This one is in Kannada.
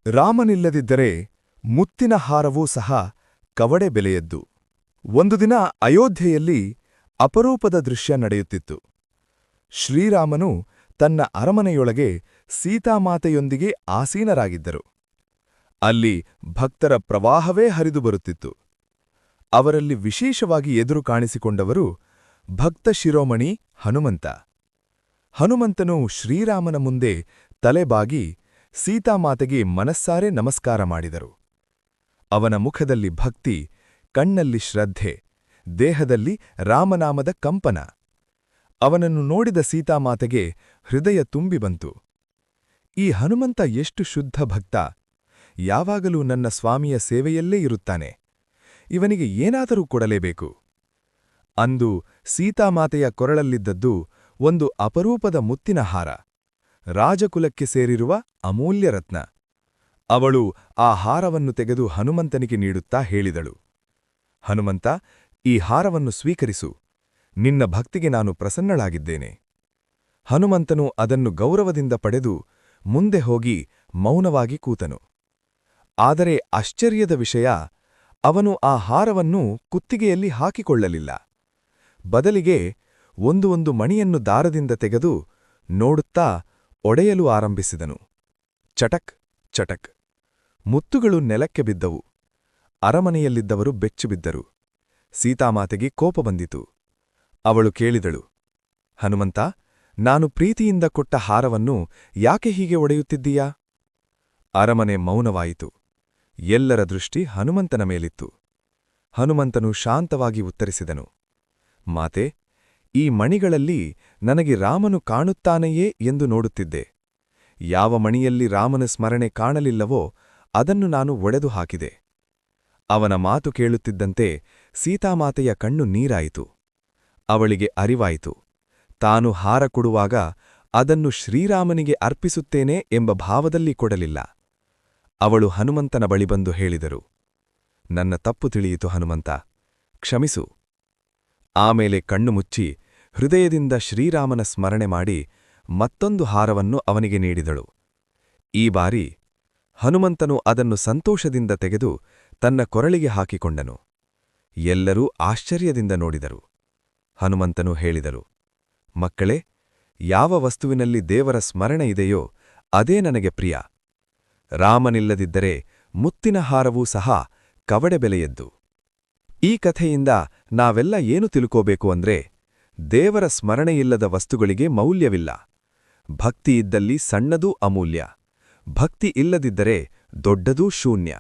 ರಾಮನಿಲ್ಲದಿದ್ದರೆ ಮುತ್ತಿನ ಹಾರವೂ ಸಹ ಕವಡೆ ಬೆಲೆಯದ್ದು. ಒಂದು ದಿನ ಅಯೋಧ್ಯೆಯಲ್ಲಿ ಅಪರೂಪದ ದೃಶ್ಯ ನಡೆಯುತ್ತಿತ್ತು. ಶ್ರೀರಾಮನು ತನ್ನ ಅರಮನೆಯೊಳಗೆ ಸೀತಾಮಾತೆಯೊಂದಿಗೆ ಆಸೀನರಾಗಿದ್ದರು. ಅಲ್ಲಿ ಭಕ್ತರ ಪ್ರವಾಹವೇ ಹರಿದು ಬರುತ್ತಿತ್ತು. ಅವರಲ್ಲಿ ವಿಶೇಷವಾಗಿ ಎದುರು ಕಾಣಿಸಿಕೊಂಡವರು ಭಕ್ತ ಶಿರೋಮಣಿ ಹನುಮಂತ. ಹನುಮಂತನು ಶ್ರೀರಾಮನ ಮುಂದೆ ತಲೆಬಾಗಿ ಸೀತಾಮಾತೆಗೆ ಮನಸ್ಸಾರೆ ನಮಸ್ಕಾರ ಮಾಡಿದರು. ಅವನ ಮುಖದಲ್ಲಿ ಭಕ್ತಿ, ಕಣ್ಣಲ್ಲಿ ಶ್ರದ್ಧೆ, ದೇಹದಲ್ಲಿ ರಾಮನಾಮದ ಕಂಪನ. ಅವನನ್ನು ನೋಡಿದ ಸೀತಾಮಾತೆಗೆ ಹೃದಯ ತುಂಬಿ ಬಂತು. ಈ ಹನುಮಂತ ಎಷ್ಟು ಶುದ್ಧ ಭಕ್ತ! ಯಾವಾಗಲೂ ನನ್ನ ಸ್ವಾಮಿಯ ಸೇವೆಯಲ್ಲೇ ಇರುತ್ತಾನೆ. ಇವನಿಗೆ ಏನಾದರೂ ಕೊಡಲೇಬೇಕು. ಅಂದು ಸೀತಾಮಾತೆಯ ಕೊರಳಲ್ಲಿದ್ದದ್ದು ಒಂದು ಅಪರೂಪದ ಮುತ್ತಿನ ಹಾರ, ರಾಜಕುಲಕ್ಕೆ ಸೇರಿರುವ ಅಮೂಲ್ಯ ರತ್ನ. ಅವಳು ಆ ಹಾರವನ್ನು ತೆಗೆದು ಹನುಮಂತನಿಗೆ ನೀಡುತ್ತಾ ಹೇಳಿದಳು, ಹನುಮಂತ, ಈ ಹಾರವನ್ನು ಸ್ವೀಕರಿಸು. ನಿನ್ನ ಭಕ್ತಿಗೆ ನಾನು ಪ್ರಸನ್ನಳಾಗಿದ್ದೇನೆ. ಹನುಮಂತನು ಅದನ್ನು ಗೌರವದಿಂದ ಪಡೆದು ಮುಂದೆ ಹೋಗಿ ಮೌನವಾಗಿ ಕೂತನು. ಆದರೆ ಆಶ್ಚರ್ಯದ ವಿಷಯ, ಅವನು ಆ ಹಾರವನ್ನು ಕುತ್ತಿಗೆಯಲ್ಲಿ ಹಾಕಿಕೊಳ್ಳಲಿಲ್ಲ. ಬದಲಿಗೆ ಒಂದು ಮಣಿಯನ್ನು ದಾರದಿಂದ ತೆಗೆದು ನೋಡುತ್ತಾ ಒಡೆಯಲು ಆರಂಭಿಸಿದನು. ಚಟಕ್ ಚಟಕ್ ಮುತ್ತುಗಳು ನೆಲಕ್ಕೆ ಬಿದ್ದವು. ಅರಮನೆಯಲ್ಲಿದ್ದವರು ಬೆಚ್ಚುಬಿದ್ದರು. ಸೀತಾಮಾತೆಗೆ ಕೋಪ ಬಂದಿತು. ಅವಳು ಕೇಳಿದಳು, ಹನುಮಂತ, ನಾನು ಪ್ರೀತಿಯಿಂದ ಕೊಟ್ಟ ಹಾರವನ್ನು ಯಾಕೆ ಹೀಗೆ ಒಡೆಯುತ್ತಿದ್ದೀಯಾ? ಅರಮನೆ ಮೌನವಾಯಿತು. ಎಲ್ಲರ ದೃಷ್ಟಿ ಹನುಮಂತನ ಮೇಲಿತ್ತು. ಹನುಮಂತನು ಶಾಂತವಾಗಿ ಉತ್ತರಿಸಿದನು, ಮಾತೆ, ಈ ಮಣಿಗಳಲ್ಲಿ ನನಗೆ ರಾಮನು ಕಾಣುತ್ತಾನೆಯೇ ಎಂದು ನೋಡುತ್ತಿದ್ದೆ. ಯಾವ ಮಣಿಯಲ್ಲಿ ರಾಮನ ಸ್ಮರಣೆ ಕಾಣಲಿಲ್ಲವೋ ಅದನ್ನು ನಾನು ಒಡೆದು ಹಾಕಿದೆ. ಅವನ ಮಾತು ಕೇಳುತ್ತಿದ್ದಂತೆ ಸೀತಾಮಾತೆಯ ಕಣ್ಣು ನೀರಾಯಿತು. ಅವಳಿಗೆ ಅರಿವಾಯಿತು, ತಾನು ಹಾರ ಕೊಡುವಾಗ ಅದನ್ನು ಶ್ರೀರಾಮನಿಗೆ ಅರ್ಪಿಸುತ್ತೇನೆ ಎಂಬ ಭಾವದಲ್ಲಿ ಕೊಡಲಿಲ್ಲ. ಅವಳು ಹನುಮಂತನ ಬಳಿ ಬಂದು ಹೇಳಿದರು, ನನ್ನ ತಪ್ಪು ತಿಳಿಯಿತು ಹನುಮಂತ, ಕ್ಷಮಿಸು. ಆಮೇಲೆ ಕಣ್ಣು ಮುಚ್ಚಿ ಹೃದಯದಿಂದ ಶ್ರೀರಾಮನ ಸ್ಮರಣೆ ಮಾಡಿ ಮತ್ತೊಂದು ಹಾರವನ್ನು ಅವನಿಗೆ ನೀಡಿದಳು. ಈ ಬಾರಿ ಹನುಮಂತನು ಅದನ್ನು ಸಂತೋಷದಿಂದ ತೆಗೆದು ತನ್ನ ಕೊರಳಿಗೆ ಹಾಕಿಕೊಂಡನು. ಎಲ್ಲರೂ ಆಶ್ಚರ್ಯದಿಂದ ನೋಡಿದರು. ಹನುಮಂತನು ಹೇಳಿದರು, ಮಕ್ಕಳೇ, ಯಾವ ವಸ್ತುವಿನಲ್ಲಿ ದೇವರ ಸ್ಮರಣೆ ಇದೆಯೋ ಅದೇ ನನಗೆ ಪ್ರಿಯ. ರಾಮನಿಲ್ಲದಿದ್ದರೆ ಮುತ್ತಿನ ಹಾರವೂ ಸಹ ಕವಡೆ ಬೆಲೆಯದ್ದು. ಈ ಕಥೆಯಿಂದ ನಾವೆಲ್ಲ ಏನು ತಿಳ್ಕೋಬೇಕು ಅಂದ್ರೆ, ದೇವರ ಸ್ಮರಣೆಯಿಲ್ಲದ ವಸ್ತುಗಳಿಗೆ ಮೌಲ್ಯವಿಲ್ಲ. ಭಕ್ತಿಯಿದ್ದಲ್ಲಿ ಸಣ್ಣದೂ ಅಮೂಲ್ಯ, ಭಕ್ತಿ ಇಲ್ಲದಿದ್ದರೆ ದೊಡ್ಡದೂ ಶೂನ್ಯ.